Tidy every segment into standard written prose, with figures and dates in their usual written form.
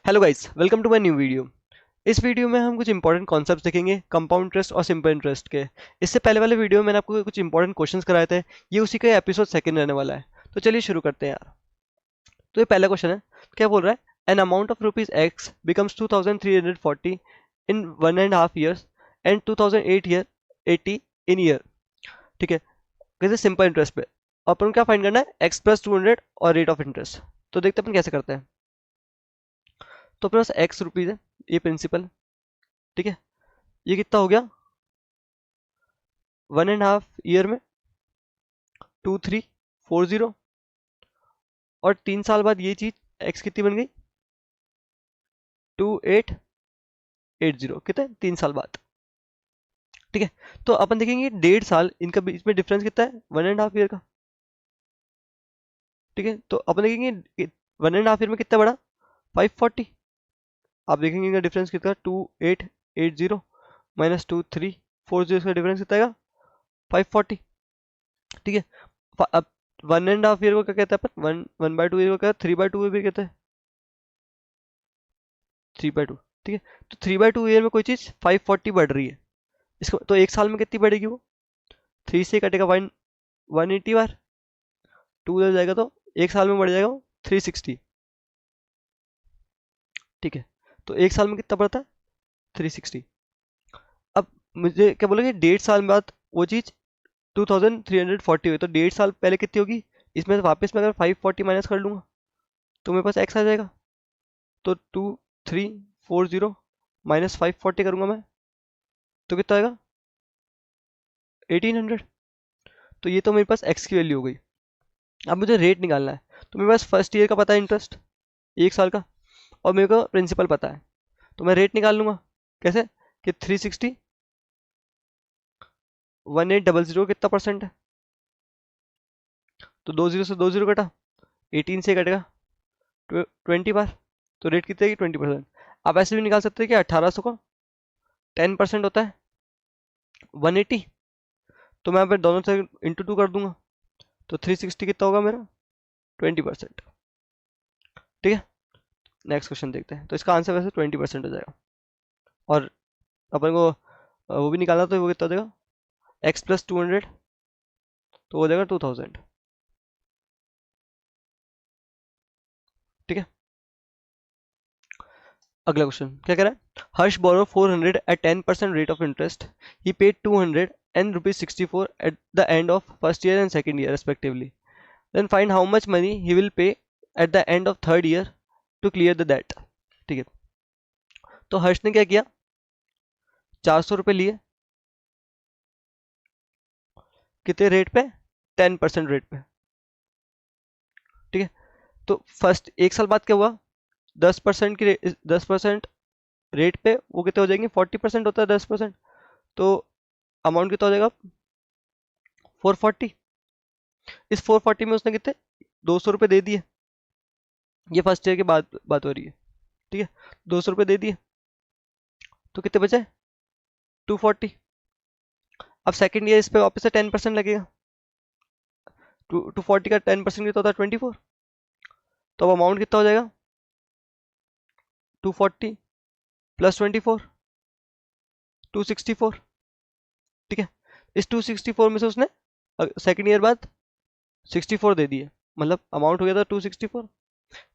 Hello guys, welcome to my new video. इस video में हम कुछ इंपॉर्टेंट कॉन्सेप्ट्स देखेंगे कंपाउंड इंटरेस्ट और सिंपल इंटरेस्ट के। इससे पहले वाले वीडियो में मैंने आपको कुछ इंपॉर्टेंट क्वेश्चंस कराए थे। ये उसी का एपिसोड सेकंड रहने वाला है। तो चलिए शुरू करते हैं यार। तो ये पहला क्वेश्चन है, क्या बोल रहा है? An amount of rupees x becomes 2340 in 1.5 years and 2080 in year. ठीक है, कैसे? सिंपल इंटरेस्ट पे। और अपन को क्या फाइंड करना है? एक्स प्लस 200 और रेट ऑफ इंटरेस्ट। तो देखते हैं अपन कैसे करते हैं। तो अपने पास एक्स रुपीज है, ये प्रिंसिपल। ठीक है, ये कितना हो गया? 1.5 ईयर में 2340, और 3 साल बाद ये चीज एक्स कितनी बन गई? 2880। कितना? 3 साल बाद। ठीक है, तो अपन देखेंगे 1.5 साल इनका बीच में डिफरेंस कितना है? 1.5 ईयर का। ठीक है, तो अपन देखेंगे 1.5 ईयर में कितना बढ़ा? 540। आप देखेंगे इनका डिफरेंस कितना? 2880 माइनस 2340, इसका डिफरेंस कितना आएगा? 540। ठीक है, अब 1.5 ईयर को क्या कहते हैं अपन? 1/2 ईयर को क्या? 3/2 भी कहते हैं। 3/2। ठीक है, तो 3/2 ईयर में कोई चीज 540 बढ़ रही है, इसको तो एक साल में कितनी बढ़ेगी वो? 3 से कटेगा 180 बार, 2 उधर जाएगा तो एक साल में बढ़ जाएगा वो 360। ठीक है, तो एक साल में कितना बढ़ता है? 360। अब मुझे क्या बोलोगे? 1.5 साल बाद वो चीज 2340 हुई, तो 1.5 साल पहले कितनी होगी? इसमें से वापस मैं अगर 540 माइनस कर लूंगा तो मेरे पास एक्स आ जाएगा। तो 2340 माइनस 540 करूंगा मैं, तो कितना आएगा? 1800। तो ये तो मेरे पास एक्स की वैल्यू हो गई। अब मुझे रेट निकालना है। तो मेरे पास फर्स्ट ईयर का पता है इंटरेस्ट, एक साल का, और मेरे को प्रिंसिपल पता है। तो मैं रेट निकाल लूंगा। कैसे? कि 360 1800 कितना परसेंट है? तो 20 से 20 कटा, 18 से कटेगा 20 बार, तो रेट कितनी है? 20%। आप ऐसे भी निकाल सकते हैं कि 1800 का 10% होता है 180। तो मैं अब दोनों से इंटू 2 कर दूंगा, तो 360 कितना होगा मेरा? 20%। ठीक है, नेक्स्ट क्वेश्चन देखते हैं। तो इसका आंसर वैसे 20% हो जाएगा। और अपन को वो भी निकालना, तो वो कितना हो जाएगा? एक्स प्लस 200, तो हो जाएगा 2000। ठीक है, अगला क्वेश्चन क्या कह रहा है? Harsh borrow 400 at 10% rate of interest. He paid 200 and rupees 64 at the end of first year and second year respectively. Then find how much money he will pay at the end of third year to clear the debt. ठीक है, तो हर्ष ने क्या किया? 400 रुपये लिए, कितने rate पे? 10% रेट पे। ठीक है, तो फर्स्ट एक साल बाद क्या हुआ? 10% रेट पे वो कितने हो जाएंगे? 40% होता है 10%। तो अमाउंट कितना हो जाएगा? 440। इस 440 में उसने कितने? 200 रुपये दे दिए। ये फर्स्ट ईयर की बात हो रही है। ठीक है, 200 रुपये दे दिए, तो कितने बचे? 240। अब सेकंड ईयर इस पे वापस से 10% लगेगा। 240 का 10% कितना होता है? 24। तो अब अमाउंट कितना हो जाएगा? 240 प्लस 24, 264। ठीक है, इस 264 में से उसने सेकंड ईयर बाद 64 दे दिए, मतलब अमाउंट हो गया था 264।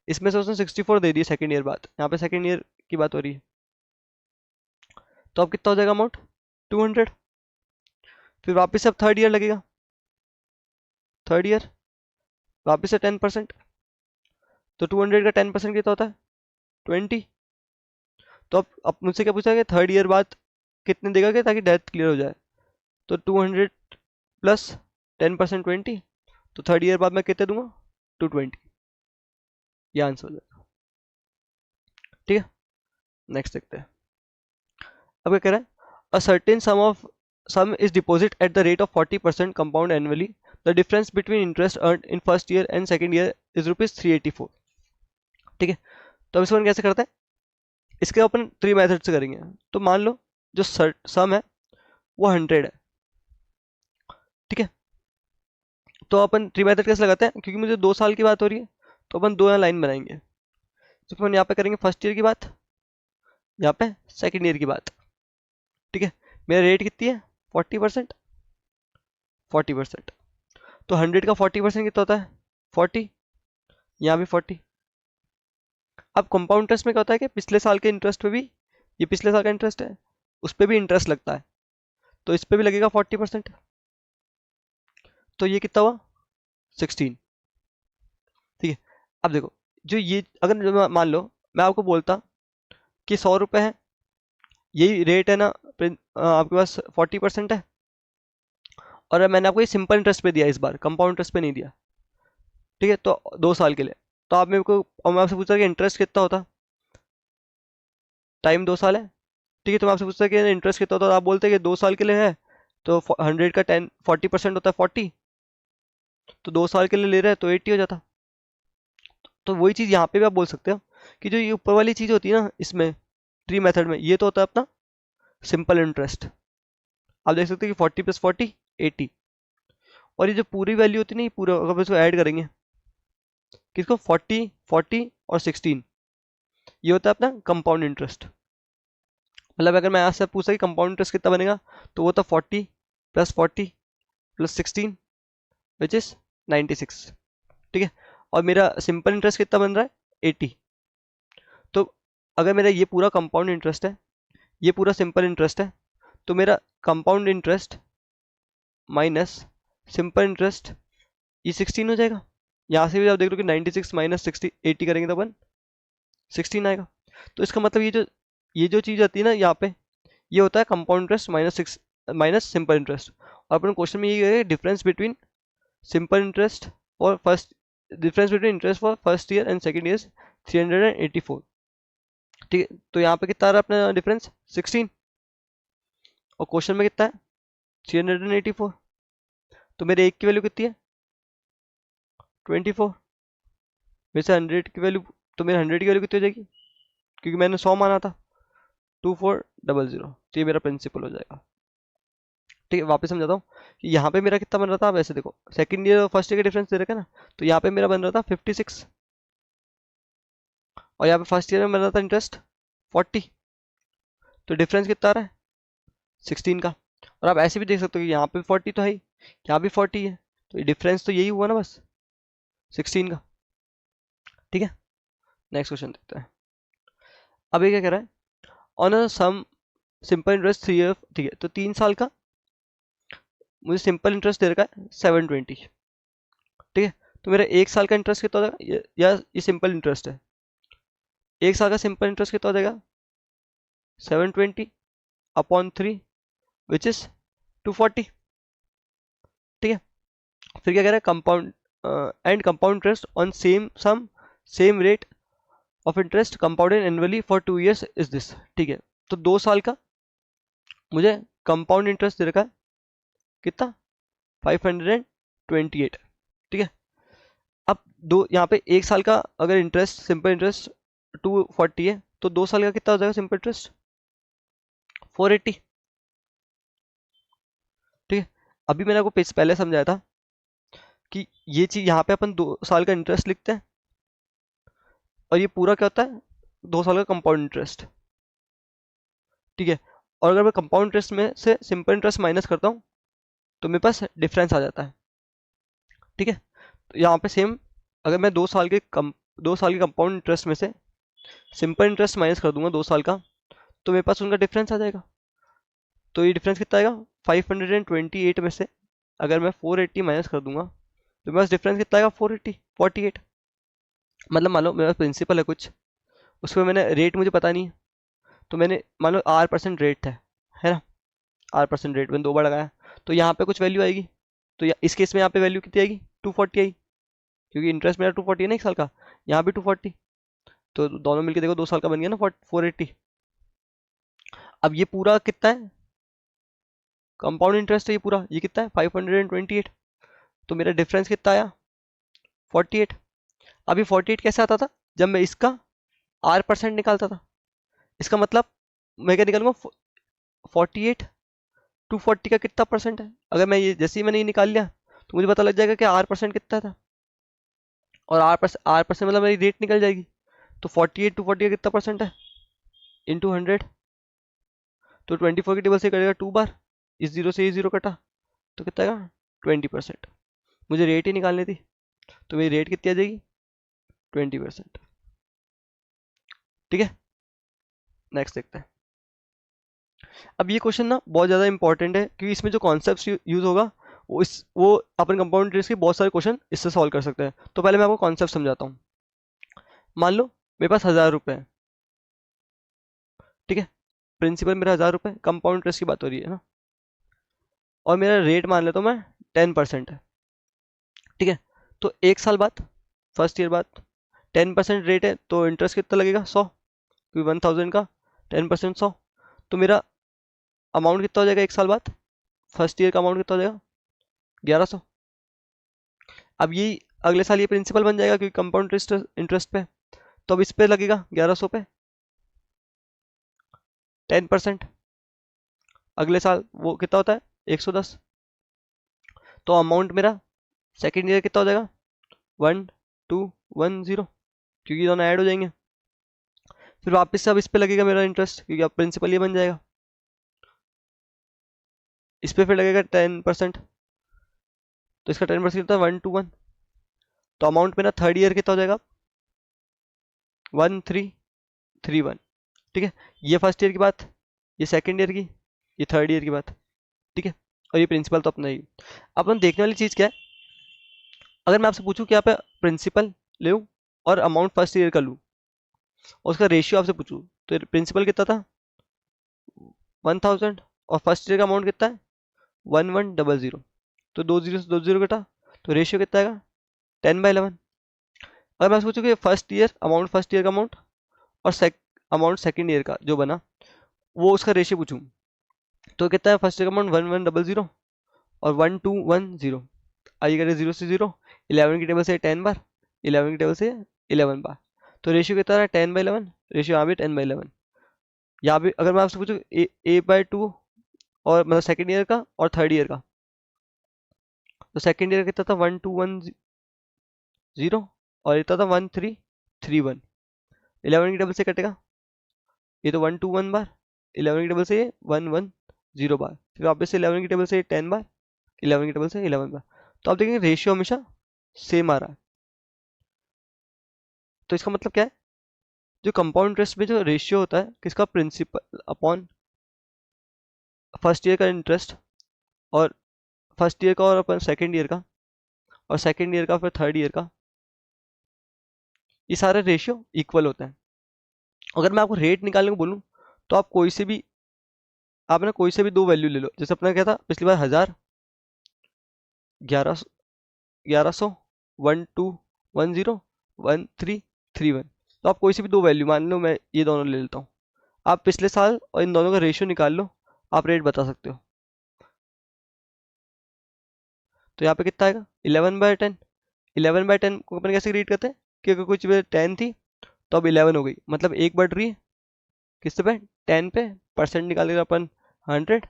इसमें से उसने 64 दे दिए सेकंड ईयर बाद, यहाँ पे सेकंड ईयर की बात हो रही है। तो अब कितना हो जाएगा अमाउंट? 200। फिर वापस से अब थर्ड ईयर लगेगा। थर्ड ईयर वापस से 10%, तो 200 का 10% कितना होता है? 20। तो अब मुझसे क्या पूछा कि थर्ड ईयर बाद कितने देगा क्या, ताकि डेथ क्लियर हो जाए? तो 200 प्लस 10% 20, तो थर्ड ईयर बाद मैं कितने दूंगा? 220। ये आंसर हो जाएगा। ठीक है, नेक्स्ट देखते हैं। अब क्या कह रहा है? A certain some is deposit at the rate of 40% compound annually. The difference between interest earn in first year and second year is ₹384। ठीक है, तो अब इसको अपन कैसे करते हैं? इसके अपन 3 मेथड से करेंगे। तो मान लो जो सम है वो 100 है। ठीक है, तो अपन 3 मेथड कैसे लगाते हैं? क्योंकि मुझे 2 साल की बात हो रही है, तो अपन दो यहाँ लाइन बनाएंगे। तो फिर यहाँ पे करेंगे फर्स्ट ईयर की बात, यहाँ पे सेकेंड ईयर की बात। ठीक है, मेरा रेट कितनी है 40%, 40%। तो 100 का 40% कितना होता है 40, यहाँ भी 40। अब कंपाउंड इंटरेस्ट में क्या होता है कि पिछले साल के इंटरेस्ट पे भी, ये पिछले साल का इंटरेस्ट है, उस पर भी इंटरेस्ट लगता है, तो इस पे भी लगेगा 40%। तो ये कितना हुआ 16। ठीक है, अब देखो, जो ये अगर मान लो मैं आपको बोलता कि 100 रुपये है, यही रेट है ना, आपके पास 40% है, और मैंने आपको ये सिंपल इंटरेस्ट पे दिया, इस बार कंपाउंड इंटरेस्ट पे नहीं दिया। ठीक है, तो 2 साल के लिए, तो आप मेरे को, और मैं आपसे पूछता कि इंटरेस्ट कितना होता, टाइम 2 साल है। ठीक है, तो मैं आपसे पूछता कि इंटरेस्ट कितना होता, तो आप बोलते हैं कि 2 साल के लिए है, तो 100 का 40% होता है 40, तो 2 साल के लिए ले रहे हैं तो 80 हो जाता। तो वही चीज़ यहाँ पे भी आप बोल सकते हो कि जो ये ऊपर वाली चीज़ होती है ना इसमें, ट्री मेथड में, ये तो होता है अपना सिंपल इंटरेस्ट। आप देख सकते हो कि 40 + 40 80, और ये जो पूरी वैल्यू होती है ना, ये पूरा अगर इसको ऐड करेंगे, किसको 40 40 और 16, ये होता है अपना कंपाउंड इंटरेस्ट। मतलब अगर मैं आपसे पूछा कि कंपाउंड इंटरेस्ट कितना बनेगा, तो वो था 40 + 40 + 16 विच इज 96। ठीक है, और मेरा सिंपल इंटरेस्ट कितना बन रहा है 80। तो अगर मेरा ये पूरा कंपाउंड इंटरेस्ट है, ये पूरा सिंपल इंटरेस्ट है, तो मेरा compound interest minus simple interest, ये 16 हो जाएगा। यहाँ से भी आप देख लो कि 96 माइनस 60 80 करेंगे तो अपन 16 आएगा। तो इसका मतलब ये जो चीज़ आती है ना यहाँ पे, ये होता है compound interest minus simple interest. और अपन क्वेश्चन में ये है डिफरेंस बिटवीन सिंपल इंटरेस्ट और first, difference between interest for first year and second year 384। ठीक है, तो यहाँ पे कितना आ रहा है अपना डिफरेंस 16, और क्वेश्चन में कितना है 384। तो मेरे एक की वैल्यू कितनी है 24, वैसे 100 की वैल्यू, तो मेरे 100 की वैल्यू कितनी हो जाएगी, क्योंकि मैंने 100 माना था 2400, तो ये मेरा प्रिंसिपल हो जाएगा। ठीक है, वापस समझाता हूँ कि यहाँ पे मेरा कितना बन रहा था, आप ऐसे देखो सेकंड ईयर और फर्स्ट ईयर का डिफरेंस दे रखा है ना, तो यहाँ पे मेरा बन रहा था 56, और यहाँ पे फर्स्ट ईयर में बन रहा था इंटरेस्ट 40, तो डिफरेंस कितना आ रहा है 16 का। और आप ऐसे भी देख सकते हो कि यहाँ पे 40 तो है ही, यहाँ भी 40 है, तो ये डिफरेंस तो यही हुआ ना बस 16 का। ठीक है, नेक्स्ट क्वेश्चन देखते हैं। अब ये क्या कह रहा है, on a sum simple interest 3 year. ठीक है, तो 3 साल का मुझे सिंपल इंटरेस्ट दे रखा है 720। ठीक है, तो मेरा 1 साल का इंटरेस्ट कितना हो जाएगा, या ये सिंपल इंटरेस्ट है, 1 साल का सिंपल इंटरेस्ट कितना हो जाएगा 720 अपॉन 3 विच इज 240। ठीक है, फिर क्या कह रहा है compound and compound interest on same sum same rate of interest compounded annually for 2 years is this. ठीक है, तो 2 साल का मुझे कंपाउंड इंटरेस्ट दे रखा है कितना 528। ठीक है, अब दो यहाँ पे 1 साल का अगर इंटरेस्ट सिंपल इंटरेस्ट 240 है, तो 2 साल का कितना हो जाएगा सिंपल इंटरेस्ट 480। ठीक है, अभी मैंने आपको पहले समझाया था कि ये चीज यहाँ पे अपन 2 साल का इंटरेस्ट लिखते हैं, और ये पूरा क्या होता है 2 साल का कंपाउंड इंटरेस्ट। ठीक है, और अगर मैं कंपाउंड इंटरेस्ट में से सिंपल इंटरेस्ट माइनस करता हूँ, तो मेरे पास डिफरेंस आ जाता है। ठीक है, तो यहाँ पे सेम, अगर मैं 2 साल के कंपाउंड इंटरेस्ट में से सिंपल इंटरेस्ट माइनस कर दूंगा 2 साल का, तो मेरे पास उनका डिफरेंस आ जाएगा। तो ये डिफरेंस कितना आएगा 528 में से अगर मैं 480 माइनस कर दूंगा, तो मेरे पास डिफरेंस कितना आएगा 48। मतलब मान लो मेरे पास प्रिंसिपल है कुछ, उसमें मैंने रेट मुझे पता नहीं है, तो मैंने मान लो R% रेट है ना, R% रेट मैंने 2 बार लगाया, तो यहाँ पे कुछ वैल्यू आएगी, तो इस केस में यहाँ पे वैल्यू कितनी आएगी 240 आई, क्योंकि इंटरेस्ट मेरा 240 है ना 1 साल का, यहाँ भी 240, तो दोनों मिलके देखो 2 साल का बन गया ना 480। अब ये पूरा कितना है कंपाउंड इंटरेस्ट है, ये पूरा ये कितना है 528, तो मेरा डिफरेंस कितना आया 48। अभी 48 कैसे आता था, जब मैं इसका R% निकालता था, इसका मतलब मैं क्या निकालूंगा 48 240 का कितना परसेंट है। अगर मैं ये जैसे ही मैंने ये निकाल लिया, तो मुझे पता लग जाएगा कि R% कितना था, और R% मतलब मेरी रेट निकल जाएगी। तो 48 टू 48 कितना परसेंट है, इंटू 100, तो 24 की टेबल से करेगा 2 बार, इस जीरो से ये जीरो कटा, तो कितना आएगा 20%। मुझे रेट ही निकालनी थी, तो मेरी रेट कितनी आ जाएगी 20%। ठीक है, नेक्स्ट देखते हैं। अब ये क्वेश्चन ना बहुत ज़्यादा इंपॉर्टेंट है, क्योंकि इसमें जो कॉन्सेप्ट यूज होगा वो अपन कंपाउंड इंटरेस्ट के बहुत सारे क्वेश्चन इससे सॉल्व कर सकते हैं। तो पहले मैं आपको कॉन्सेप्ट समझाता हूँ। मान लो मेरे पास 1000 रुपये है, ठीक है, प्रिंसिपल मेरा 1000 रुपये, कंपाउंड इंटरेस्ट की बात हो रही है ना, और मेरा रेट मान लेता हूँ मैं 10% है। ठीक है, तो 1 साल बाद, फर्स्ट ईयर बाद 10% रेट है, तो इंटरेस्ट कितना लगेगा 100, क्योंकि 1000 का 10% 100, तो मेरा अमाउंट कितना हो जाएगा 1 साल बाद, फर्स्ट ईयर का अमाउंट कितना हो जाएगा 1100। अब ये अगले साल ये प्रिंसिपल बन जाएगा, क्योंकि कंपाउंड इंटरेस्ट पे, तो अब इस पे लगेगा 1100 पे 10%। अगले साल वो कितना होता है 110, तो अमाउंट मेरा सेकेंड ईयर कितना हो जाएगा 1210, क्योंकि दोनों ऐड हो जाएंगे। फिर वापस से अब इस पे लगेगा मेरा इंटरेस्ट, क्योंकि अब प्रिंसिपल ये बन जाएगा, इस पे फिर लगेगा 10%, तो इसका 10% कितना 121, तो अमाउंट मेरा थर्ड ईयर कितना हो जाएगा 1331। ठीक है, ये फर्स्ट ईयर की बात, ये सेकेंड ईयर की, ये थर्ड ईयर की बात। ठीक है, और ये प्रिंसिपल तो अपना ही। अब हम देखने वाली चीज़ क्या है, अगर मैं आपसे पूछूं कि यहाँ पे प्रिंसिपल ले और अमाउंट फर्स्ट ईयर का लूँ और उसका रेशियो आपसे पूछूं, तो प्रिंसिपल कितना था 1000 और फर्स्ट ईयर का अमाउंट कितना है 1100, तो 20 से 20 कटा, तो रेशियो कितना आएगा 10/11। अगर मैं आपसे पूछूं कि फर्स्ट ईयर का अमाउंट और अमाउंट सेकेंड ईयर का जो बना वो उसका रेशियो पूछूं, तो कितना है फर्स्ट ईयर का अमाउंट 1100 और 1210, आइए करें 0 से 0, 11 की टेबल से 10 बार, 11 की टेबल से 11 बार, तो रेशियो कितना है 10/11, रेशियो यहाँ भी 10/11। यहाँ भी अगर मैं आपसे पूछूं a/2 और मतलब सेकेंड ईयर का और थर्ड ईयर का, तो सेकेंड ईयर कितना था 1210 और इतना था 1331, 11 की टेबल से कटेगा, ये तो 121 बार, 11 की टेबल से 110 बार, फिर वापस से 11 की टेबल से 10 बार, 11 की टेबल से 11 बार, तो आप देखेंगे रेशियो हमेशा सेम आ रहा है। तो इसका मतलब क्या है, जो कंपाउंड इंटरेस्ट में जो रेशियो होता है किसका, प्रिंसिपल अपॉन फर्स्ट ईयर का इंटरेस्ट, और फर्स्ट ईयर का और अपन सेकेंड ईयर का, और सेकेंड ईयर का फिर थर्ड ईयर का, ये सारे रेशियो इक्वल होते हैं। अगर मैं आपको रेट निकालने को बोलूँ, तो आप कोई से भी, आप ना कोई से भी दो वैल्यू ले लो, जैसे अपना क्या था पिछली बार 1000, 1100, 1210, 1331, तो आप कोई से भी दो वैल्यू मान लो, मैं ये दोनों ले लेता हूँ, आप पिछले साल और इन दोनों का रेशियो निकाल लो, आप रेट बता सकते हो। तो यहाँ पे कितना आएगा 11/10, 11/10 को अपन कैसे रीड करते हैं कि अगर कुछ 10 थी तो अब 11 हो गई, मतलब एक बढ़ रही है किससे पे 10 पे, परसेंट निकालेगा अपन 100,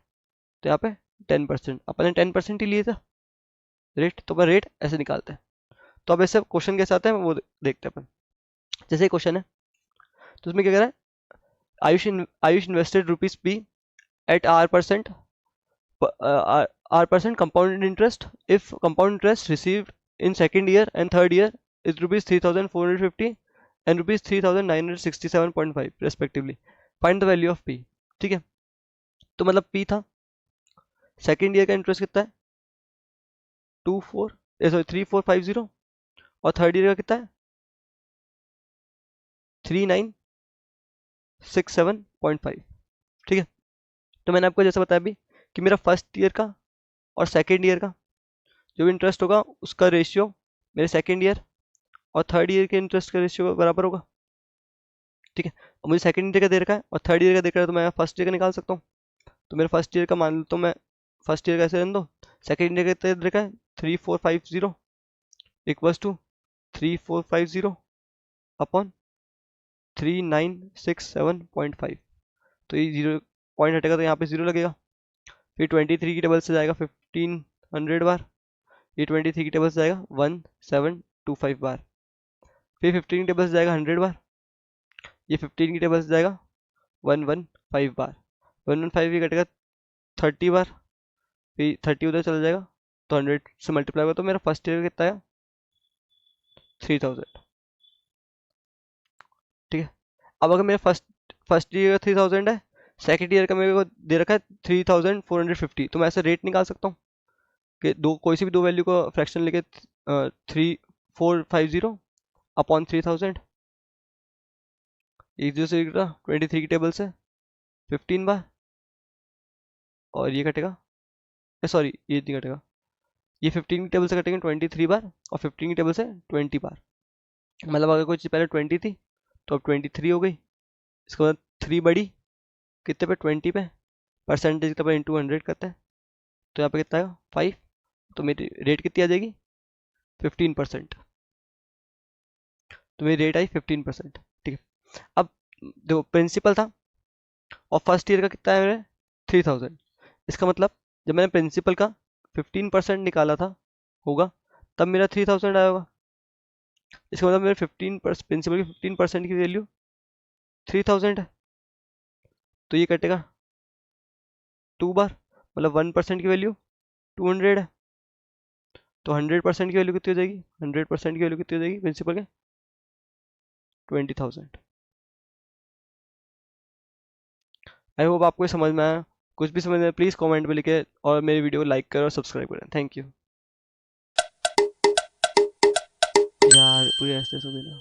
तो यहाँ पे 10%, अपन ने 10% ही लिए था रेट, तो अपन रेट ऐसे निकालते हैं। तो अब ऐसे क्वेश्चन कैसे आते हैं वो देखते हैं अपन। जैसे क्वेश्चन है, तो उसमें क्या कह रहा है, Ayush invested rupees P at R% compounded interest if compound interest received in second year and third year is rupees 3450 and rupees 3967.5 respectively. Find the value of P. ठीक है, तो मतलब P था, सेकेंड ईयर का इंटरेस्ट कितना है 3450 और third year का कितना है 3967.5। ठीक है, तो मैंने आपको जैसे बताया अभी कि मेरा फर्स्ट ईयर का और सेकेंड ईयर का जो भी इंटरेस्ट होगा उसका रेशियो मेरे सेकेंड ईयर और थर्ड ईयर के इंटरेस्ट का रेशियो बराबर होगा। ठीक है, और मुझे सेकेंड ईयर का दे रखा है और थर्ड ईयर का देख रहा है, तो मैं फर्स्ट ईयर का निकाल सकता हूँ। तो मेरा फर्स्ट ईयर का मान लो, तो मैं फर्स्ट ईयर का ऐसे रहने दो, सेकेंड ईयर का दे रखा है 3450 इक्वल्स टू 3450 अपॉन 3967.5, तो ये जीरो पॉइंट हटेगा तो यहाँ पे जीरो लगेगा। फिर 23 की टेबल से जाएगा 1500 बार, ये 23 की टेबल से जाएगा 1725 बार, फिर 15 की टेबल से जाएगा 100 बार, ये 15 की टेबल से जाएगा 115 बार, 115 ये कटेगा 30 बार, फिर 30 उधर चला जाएगा तो 100 से मल्टीप्लाई होगा, तो मेरा फर्स्ट ईयर कितना आया 3000। ठीक है। अब अगर मेरा फर्स्ट ईयर का 3000 है, सेकंड ईयर का मेरे को दे रखा है 3450, तो मैं ऐसे रेट निकाल सकता हूँ कि दो कोई सी भी दो वैल्यू को फ्रैक्शन लेके 3450 अपॉन 3000, एक जीरो से 23 की टेबल से 15 बार, और ये कटेगा, सॉरी ये नहीं कटेगा, ये 15 की टेबल से कटेंगे 23 बार, और 15 की टेबल से 20 बार। मतलब अगर कोई चीज़ पहले 20 थी तो अब 23 हो गई, इसके बाद 3 बड़ी कितने पे 20 पे, परसेंटेज कितना पे इंटू 100 करते हैं, तो यहाँ पे कितना आएगा 5, तो मेरी रेट कितनी आ जाएगी 15%, तो मेरी रेट आई 15%। ठीक है। अब देखो प्रिंसिपल था और फर्स्ट ईयर का कितना है मेरे 3000, इसका मतलब जब मैंने प्रिंसिपल का 15% निकाला था होगा तब मेरा 3000 आया होगा, इसका मतलब मेरे 15% प्रिंसिपल की 15% की वैल्यू 3000 है, तो ये कटेगा 2 बार, मतलब 1% की वैल्यू 200 है, तो 100% की वैल्यू कितनी हो जाएगी, 100% की वैल्यू कितनी हो जाएगी प्रिंसिपल के 20,000। आई होप आपको ये समझ में आया, कुछ भी समझ में आया प्लीज़ कमेंट में लिखे और मेरी वीडियो को लाइक करें और सब्सक्राइब करें। Thank you. यार पूरी ऐसे हो गई ना।